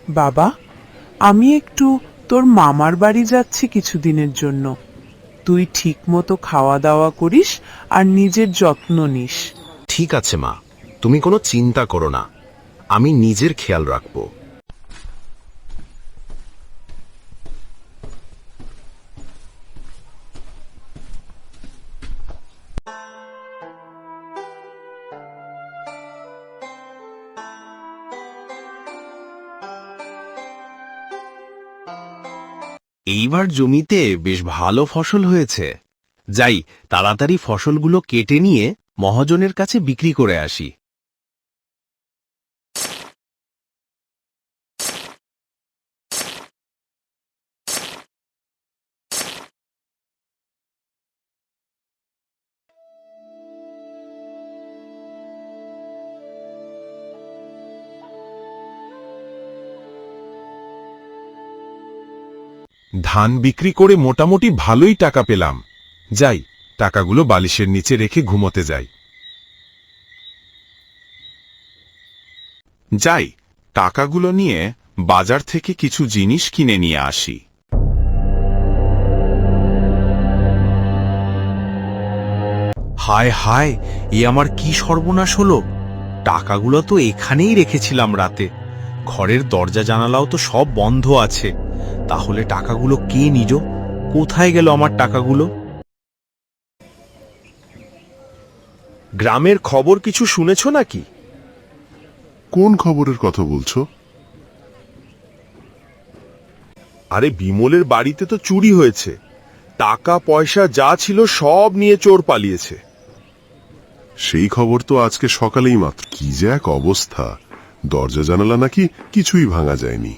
বাবা, আমি একটু তোর মামার বাড়ি যাচ্ছি কিছুদিনের জন্য। তুই ঠিক মতো খাওয়া দাওয়া করিস আর নিজের যত্ন নিস। ঠিক আছে মা, তুমি কোনো চিন্তা করো না, আমি নিজের খেয়াল রাখবো। এইবার জমিতে বেশ ভালো ফসল হয়েছে। যাই, তাড়াতাড়ি ফসলগুলো কেটে নিয়ে মহাজনের কাছে বিক্রি করে আসি। ধান বিক্রি করে মোটামুটি ভালোই টাকা পেলাম। যাই, টাকাগুলো বালিশের নিচে রেখে ঘুমোতে যাই। যাই, টাকাগুলো নিয়ে বাজার থেকে কিছু জিনিস কিনে নিয়ে আসি। হায় হায়, এ আমার কি সর্বনাশ হলো! টাকাগুলো তো এখানেই রেখেছিলাম রাতে। ঘরের দরজা জানালাও তো সব বন্ধ আছে। তাহলে টাকাগুলো কে নিল? কোথায় গেল আমার টাকাগুলো? গ্রামের খবর কিছু শুনেছ নাকি? কোন খবরের কথা বলছো? আরে, বিমলের বাড়িতে তো চুরি হয়েছে। টাকা পয়সা যা ছিল সব নিয়ে চোর পালিয়েছে। সেই খবর তো আজকে সকালেই মাত্র। কি যে এক অবস্থা! দরজা জানালা নাকি কিছুই ভাঙা যায়নি।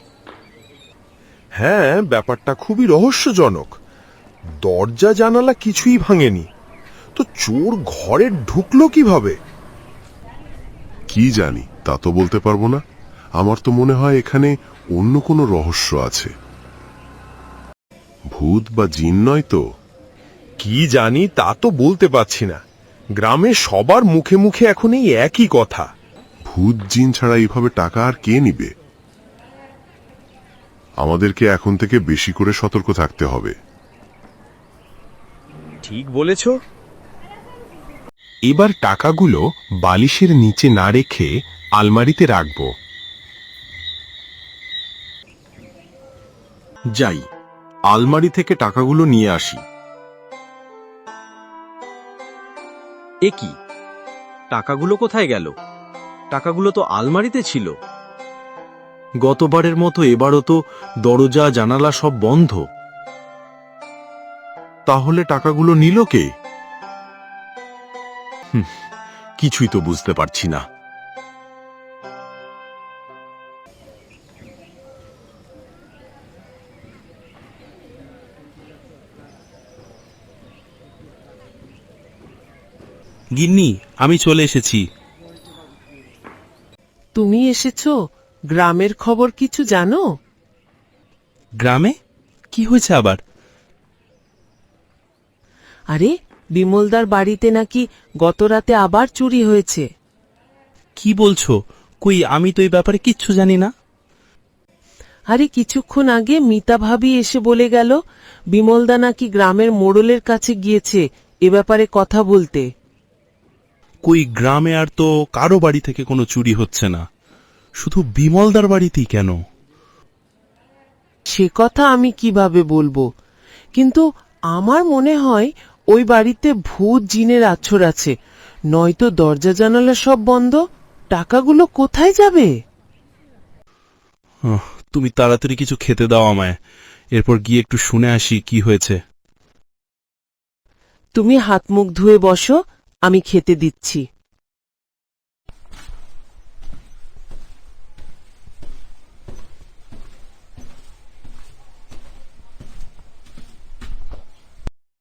হ্যাঁ, ব্যাপারটা খুবই রহস্যজনক। দরজা জানালা কিছুই ভাঙেনি, তো চোর ঘরে ঢুকলো কিভাবে? কি জানি, তা তো বলতে পারবো না। আমার তো মনে হয় এখানে অন্য কোনো রহস্য আছে। ভূত বা জিন নয় তো? কি জানি, তা তো বলতে পারছি না। গ্রামে সবার মুখে মুখে এখন এই একই কথা। ভূত জিন ছাড়া এইভাবে টাকা আর কে নিবে? আমাদেরকে এখন থেকে বেশি করে সতর্ক থাকতে হবে। ঠিক বলেছ। এবার টাকাগুলো বালিশের নিচে না রেখে আলমারিতে রাখব। যাই, আলমারি থেকে টাকাগুলো নিয়ে আসি। এ কি, টাকাগুলো কোথায় গেল? টাকাগুলো তো আলমারিতে ছিল। গতবারের মতো এবারও তো দরজা জানালা সব বন্ধ। তাহলে টাকাগুলো নিল কে? কিছুই তো বুঝতে পারছি না। গিন্নি, আমি চলে এসেছি। তুমি এসেছো? গ্রামের খবর কিছু জানো? গ্রামে কি হয়েছে আবার? আরে, বিমলদার বাড়িতে নাকি গত রাতে আবার চুরি হয়েছে। কি বলছো? কই, আমি তো এই ব্যাপারে কিচ্ছু জানি না। আরে, কিছুক্ষণ আগে মিতা ভাবি এসে বলে গেল বিমলদা নাকি গ্রামের মোড়লের কাছে গিয়েছে এ ব্যাপারে কথা বলতে। কই, গ্রামে আর তো কারো বাড়ি থেকে কোনো চুরি হচ্ছে না, শুধু বিমলদার বাড়িতেই কেন? সে কথা আমি কিভাবে বলবো, কিন্তু আমার মনে হয় ওই বাড়িতে ভূত জিনের আছর আছে। নয়তো দরজা জানালা সব বন্ধ, টাকাগুলো কোথায় যাবে? তুমি তাড়াতাড়ি কিছু খেতে দাও আমায়, এরপর গিয়ে একটু শুনে আসি কি হয়েছে। তুমি হাত মুখ ধুয়ে বসো, আমি খেতে দিচ্ছি।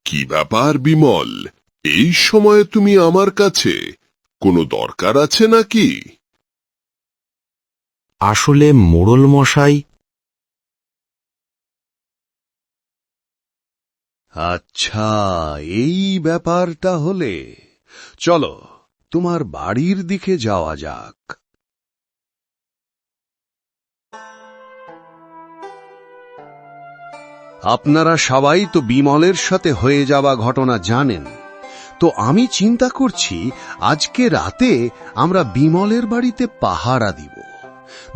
কি ব্যাপার বিমল, এই সময়ে তুমি আমার কাছে? কোনো দরকার আছে নাকি? আসলে মোড়ল মশাই। আচ্ছা, এই ব্যাপারটা হলে চলো তোমার বাড়ির দিকে যাওয়া যাক। আপনারা সবাই তো বিমলের সাথে হয়ে যাওয়া ঘটনা জানেন। তো আমি চিন্তা করছি আজকে রাতে আমরা বিমলের বাড়িতে পাহারা দিব,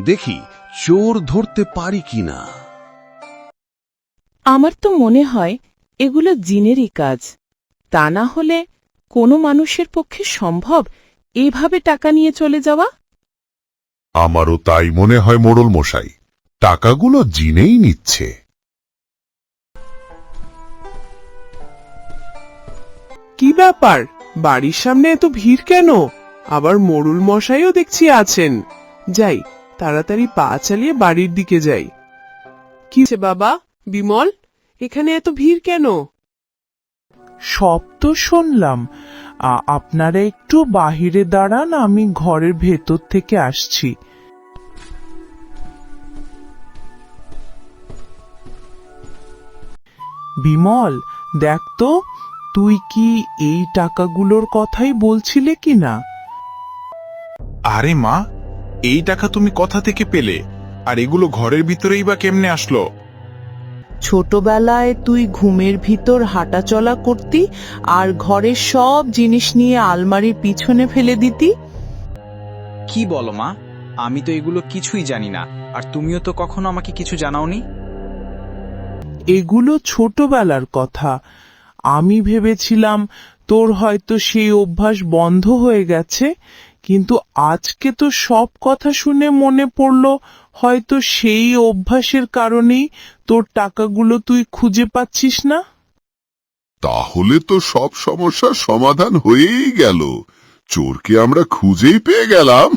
দেখি চোর ধরতে পারি কিনা। আমার তো মনে হয় এগুলো জিনেরই কাজ। তা না হলে কোনো মানুষের পক্ষে সম্ভব এভাবে টাকা নিয়ে চলে যাওয়া? আমারও তাই মনে হয় মোড়ল মশাই, টাকাগুলো জিনেই নিচ্ছে। কি ব্যাপার, বাড়ির সামনে এত ভিড় কেন? আবার মোড়ল মশাইও দেখছি আছেন। যাই, তাড়াতাড়ি পা চালিয়ে বাড়ির দিকে যাই। কি বাবা বিমল, এখানে এত ভিড় কেন? সব তো শুনলাম। আপনারা একটু বাহিরে দাঁড়ান, আমি ঘরের ভেতর থেকে আসছি। বিমল, দেখ তো, তুই কি এই টাকাগুলোর কথাই বলছিলে কিনা? আরে মা, এই টাকা তুমি কোথা থেকে পেলে? আর এগুলো ঘরের ভিতরেই বা কেমনে আসলো? ছোটবেলায় তুই ঘুমের ভিতর হাঁটাচলা করতি আর ঘরের সব জিনিস নিয়ে আলমারির পিছনে ফেলে দিতি। কি বলো মা, আমি তো এগুলো কিছুই জানি না, আর তুমিও তো কখনো আমাকে কিছু জানাওনি। এগুলো ছোটবেলার কথা। আমি ভেবেছিলাম তোর হয়তো সেই অভ্যাস বন্ধ হয়ে গেছে, কিন্তু আজকে তো সব কথা শুনে মনে পড়ল হয়তো সেই অভ্যাসের কারণেই তোর টাকাগুলো তুই খুঁজে পাচ্ছিস না। তাহলে তো সব সমস্যার সমাধান হয়েই গেল, চোরকে আমরা খুঁজেই পেয়ে গেলাম।